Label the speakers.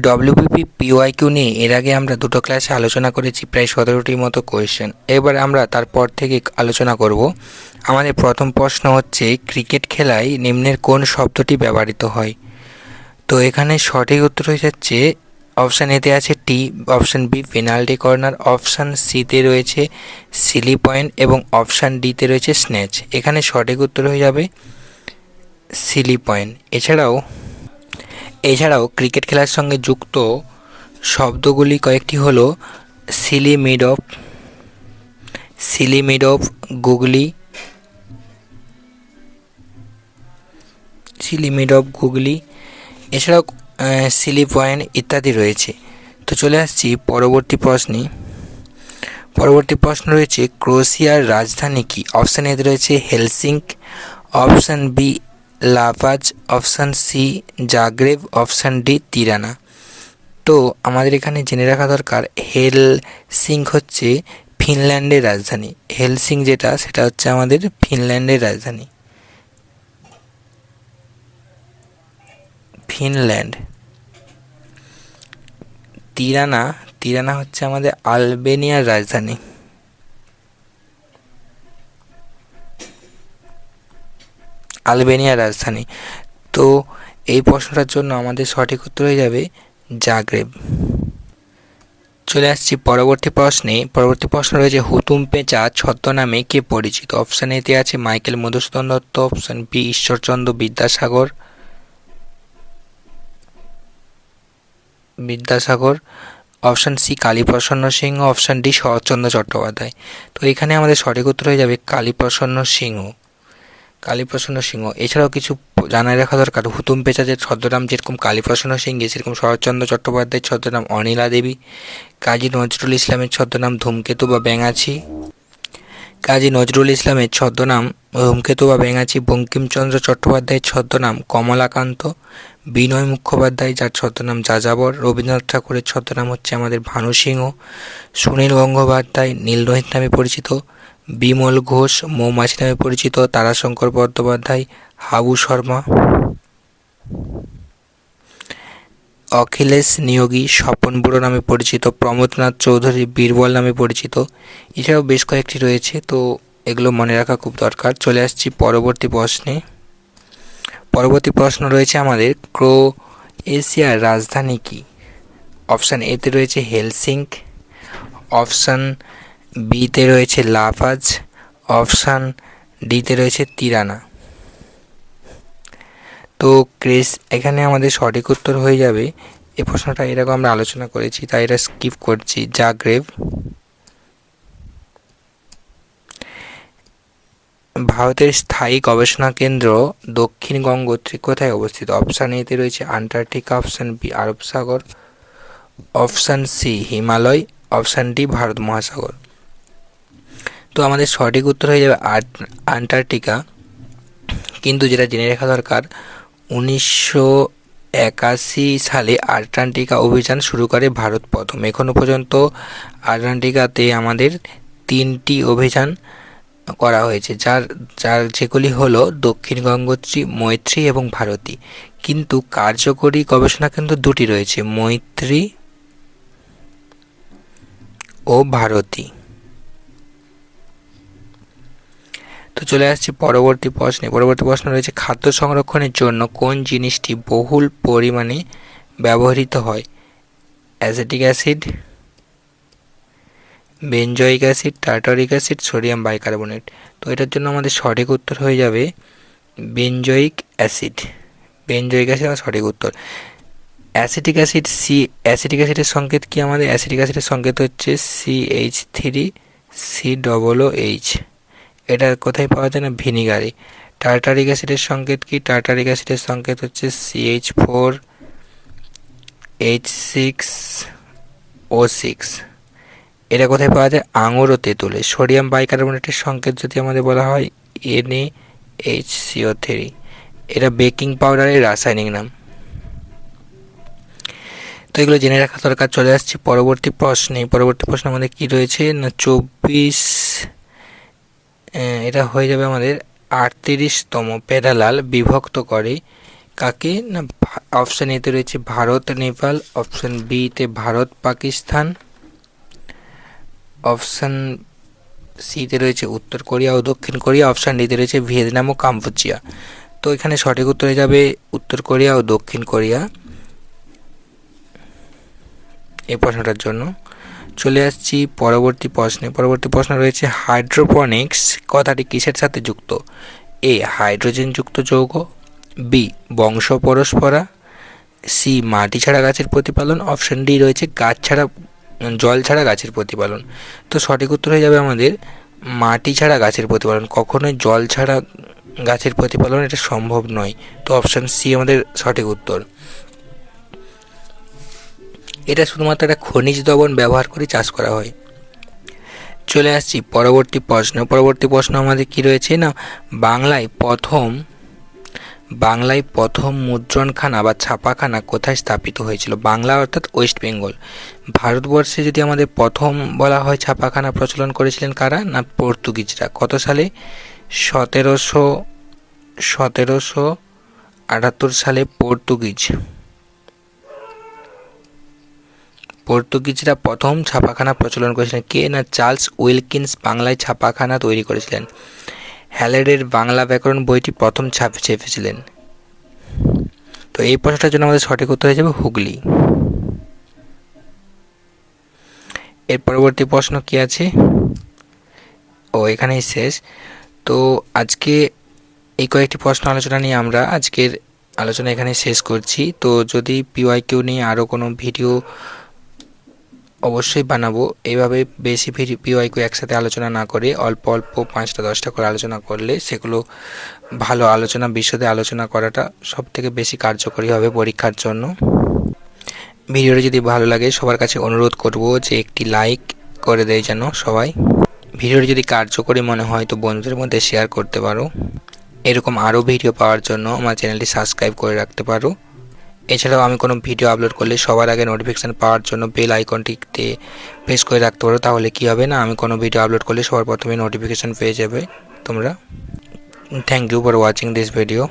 Speaker 1: WBP PYQ নিয়ে এর আগে আমরা দুটো ক্লাসে আলোচনা করেছি, প্রায় 17টির মতো কোয়েশ্চেন। এবার আমরা তারপর থেকে আলোচনা করব। আমাদের প্রথম প্রশ্ন হচ্ছে, ক্রিকেট খেলায় নিম্নের কোন শব্দটি ব্যবহৃত হয়? তো এখানে সঠিক উত্তর হয়ে যাচ্ছে অপশান এতে আছে টি, option B penalty corner, option সিতে রয়েছে সিলি পয়েন্ট এবং অপশান ডিতে রয়েছে স্ন্যাচ। এখানে সঠিক উত্তর হয়ে যাবে সিলি পয়েন্ট। এছাড়াও ক্রিকেট খেলার সঙ্গে যুক্ত শব্দগুলি কয়েকটি হলো সিলি মিড অফ, গুগলি, এছাড়াও সিলি পয়েন্ট ইত্যাদি রয়েছে। তো চলে আসছি পরবর্তী প্রশ্ন রয়েছে, ক্রোয়েশিয়ার রাজধানী কি? অপশান এ রয়েছে Helsinki, option B La Paz, option C Zagreb, option D Tirana. তো আমাদের এখানে জেনে রাখা দরকার, হেলসিঙ্ক হচ্ছে ফিনল্যান্ডের রাজধানী। হেলসিঙ্ক সেটা হচ্ছে আমাদের ফিনল্যান্ডের রাজধানী, ফিনল্যান্ড। তিরানা হচ্ছে আমাদের আলবেনিয়ার রাজধানী। তো এই প্রশ্নটার জন্য আমাদের সঠিক উত্তর হয়ে যাবে জাগ্রেব। চলে আসছি পরবর্তী প্রশ্ন রয়েছে, হুতুম পেঁচা ছদ্মনামে কে পরিচিত? অপশান এতে আছে Michael Madhusudan Dutt, option B Ishwarchandra Vidyasagar, option C Kaliprasanna Singha, option D Saratchandra Chattopadhyay. তো এখানে আমাদের সঠিক উত্তর হয়ে যাবে কালীপ্রসন্ন সিংহ। এছাড়াও কিছু জানায় রাখা দরকার, হুতুম পেঁচাদের ছদ্মনাম যেরকম কালীপ্রসন্ন সিংহে, সেরকম শরৎচন্দ্র চট্টোপাধ্যায়ের ছদ্মনাম অনিলা দেবী, কাজী নজরুল ইসলামের ছদ্মনাম ধূমকেতু বা ব্যাঙাচি, বঙ্কিমচন্দ্র চট্টোপাধ্যায়ের ছদ্মনাম কমলাকান্ত, বিনয় মুখোপাধ্যায় যার ছদ্মনাম যাযাবর, রবীন্দ্রনাথ ঠাকুরের ছদ্মনাম হচ্ছে আমাদের ভানু সিংহ, সুনীল গঙ্গোপাধ্যায় নীলরোহিত নামে পরিচিত, বিমল ঘোষ মৌমাছি নামে পরিচিত, তারাশঙ্কর বন্দ্যোপাধ্যায় হাবু শর্মা, অখিলেশ নিয়োগী স্বপন বুড়ো নামে পরিচিত, প্রমোদনাথ চৌধুরী বীরবল নামে পরিচিত। এছাড়াও বেশ কয়েকটি রয়েছে, তো এগুলো মনে রাখা খুব দরকার। চলে আসছি পরবর্তী প্রশ্ন রয়েছে আমাদের, ক্রোয়েশিয়ার রাজধানী কি? অপশান এতে রয়েছে হেলসিঙ্ক, অপশান বিতে রয়েছে লাপাজ, অপশান ডিতে রয়েছে তিরানা। তো এখানে আমাদের সঠিক উত্তর হয়ে যাবে, এই প্রশ্নটা এরকম আমরা আলোচনা করেছি তাই এটা স্কিপ করছি, জাগ্রেব। ভারতের স্থায়ী গবেষণা কেন্দ্র দক্ষিণ গঙ্গোত্রী কোথায় অবস্থিত? অপশান এতে রয়েছে Antarctica, option B Arab Sagar, option C Himalaya, option D Bharat Mahasagar. তো আমাদের সঠিক উত্তর হয়ে যাবে আন্টার্কটিকা। কিন্তু যেটা জেনে রাখা দরকার, 1981 সালে আন্টার্কটিকা অভিযান শুরু করে ভারত প্রথম। এখনও পর্যন্ত আন্টার্কটিকাতে আমাদের 3টি অভিযান করা হয়েছে, যেগুলি হলো দক্ষিণ গঙ্গোত্রী, মৈত্রী এবং ভারতী। কিন্তু কার্যকরী গবেষণা কেন্দ্র 2টি রয়েছে, মৈত্রী ও ভারতী। তো চলে আসছি পরবর্তী প্রশ্ন রয়েছে, খাদ্য সংরক্ষণের জন্য কোন জিনিসটি বহুল পরিমাণে ব্যবহৃত হয়? Acetic acid, benzoic acid, tartaric acid, sodium bicarbonate. তো এটার জন্য আমাদের সঠিক উত্তর হয়ে যাবে বেনজোয়িক অ্যাসিড আমার সঠিক উত্তর। অ্যাসিটিক অ্যাসিডের সংকেত কি? আমাদের অ্যাসিটিক অ্যাসিডের সংকেত হচ্ছে CH3COOH। এটা কোথায় পাওয়া যায় না? ভিনিগারে। টার্টারিক অ্যাসিডের সংকেত কি? টার্টারিক অ্যাসিডের সংকেত হচ্ছে CH4H6O6। এটা কোথায় পাওয়া যায়? আঙুর ও তেঁতুলে। সোডিয়াম বাইকার্বনেটের সংকেত যদি আমাদের বলা হয় NaHCO3। এটা বেকিং পাউডারের রাসায়নিক নাম। তো এগুলো জেনে রাখা দরকার। চলে আসছি পরবর্তী প্রশ্ন আমাদের কি রয়েছে না 24, এটা হয়ে যাবে আমাদের 38তম প্যারালাল বিভক্ত করে কাকে না অপশান এতে রয়েছে ভারত নেপাল, অপশান বিতে ভারত পাকিস্তান, অপশান সিতে রয়েছে উত্তর কোরিয়া ও দক্ষিণ কোরিয়া, অপশান ডিতে রয়েছে ভিয়েতনাম ও কাম্বোডিয়া। তো এখানে সঠিক উত্তর হয়ে যাবে উত্তর কোরিয়া ও দক্ষিণ কোরিয়া এই প্রশ্নটার জন্য। চলে আসছি পরবর্তী প্রশ্নে। পরবর্তী প্রশ্ন রয়েছে হাইড্রোপনিক্স কথাটি কিসের সাথে যুক্ত? এ হাইড্রোজেনযুক্ত যৌগ, বি বংশ পরস্পরা, সি মাটি ছাড়া গাছের প্রতিপালন, অপশান ডি রয়েছে গাছ ছাড়া জল ছাড়া গাছের প্রতিপালন। তো সঠিক উত্তর হয়ে যাবে আমাদের মাটি ছাড়া গাছের প্রতিপালন। কখনোই জল ছাড়া গাছের প্রতিপালন এটা সম্ভব নয়। তো অপশান সি আমাদের সঠিক উত্তর। এটা শুধুমাত্র একটা খনিজ দ্রবণ ব্যবহার করে চাষ করা হয়। চলে আসছি পরবর্তী প্রশ্ন। পরবর্তী প্রশ্ন আমাদের কি রয়েছে না, বাংলায় প্রথম মুদ্রণখানা বা ছাপাখানা কোথায় স্থাপিত হয়েছিল? বাংলা অর্থাৎ ওয়েস্ট বেঙ্গল। ভারতবর্ষে যদি আমাদের প্রথম বলা হয় ছাপাখানা প্রচলন করেছিলেন কারা? না পর্তুগিজরা। কত সালে? 1778 সালে পর্তুগিজরা প্রথম ছাপাখানা প্রচলন করেছিলেন। কে? না চার্লস উইলকিন্স বাংলায় ছাপাখানা তৈরি করেছিলেন। হ্যালেডের বাংলা ব্যাকরণ বইটি প্রথম ছেপেছিলেন। তো এই প্রশ্নটার জন্য আমাদের সঠিক উত্তর হয়ে যাবে হুগলি। এর পরবর্তী প্রশ্ন কি আছে? এখানেই শেষ। তো আজকে এই কয়েকটি প্রশ্ন আলোচনা নিয়ে আমরা আজকের আলোচনা এখানে শেষ করছি। তো যদি পিওয়াইকিউ নিয়ে আরও কোনো ভিডিও অবশ্যই বানাবো। এইভাবে বেশি পিওয়াইকিউ একসাথে আলোচনা না করে অল্প অল্প 5টা 10টা করে আলোচনা করলে সেগুলো ভালো আলোচনা বিশদে আলোচনা করাটা সবথেকে বেশি কার্যকরী হবে পরীক্ষার জন্য। ভিডিওটা যদি ভালো লাগে সবার কাছে অনুরোধ করব যে একটি লাইক করে দেয় যেন সবাই। ভিডিওটি যদি কার্যকরী মনে হয় তো বন্ধুদের মধ্যে শেয়ার করতে পারো। এরকম আরও ভিডিও পাওয়ার জন্য আমার চ্যানেলটি সাবস্ক্রাইব করে রাখতে পারো। এছাড়াও আমি কোনো ভিডিও আপলোড করলে সবার আগে নোটিফিকেশান পাওয়ার জন্য বেল আইকনটিতে প্রেস করে রাখতে পারো। তাহলে কি হবে না, আমি কোনো ভিডিও আপলোড করলে সবার প্রথমে নোটিফিকেশান পেয়ে যাবে তোমরা। Thank you for watching this video.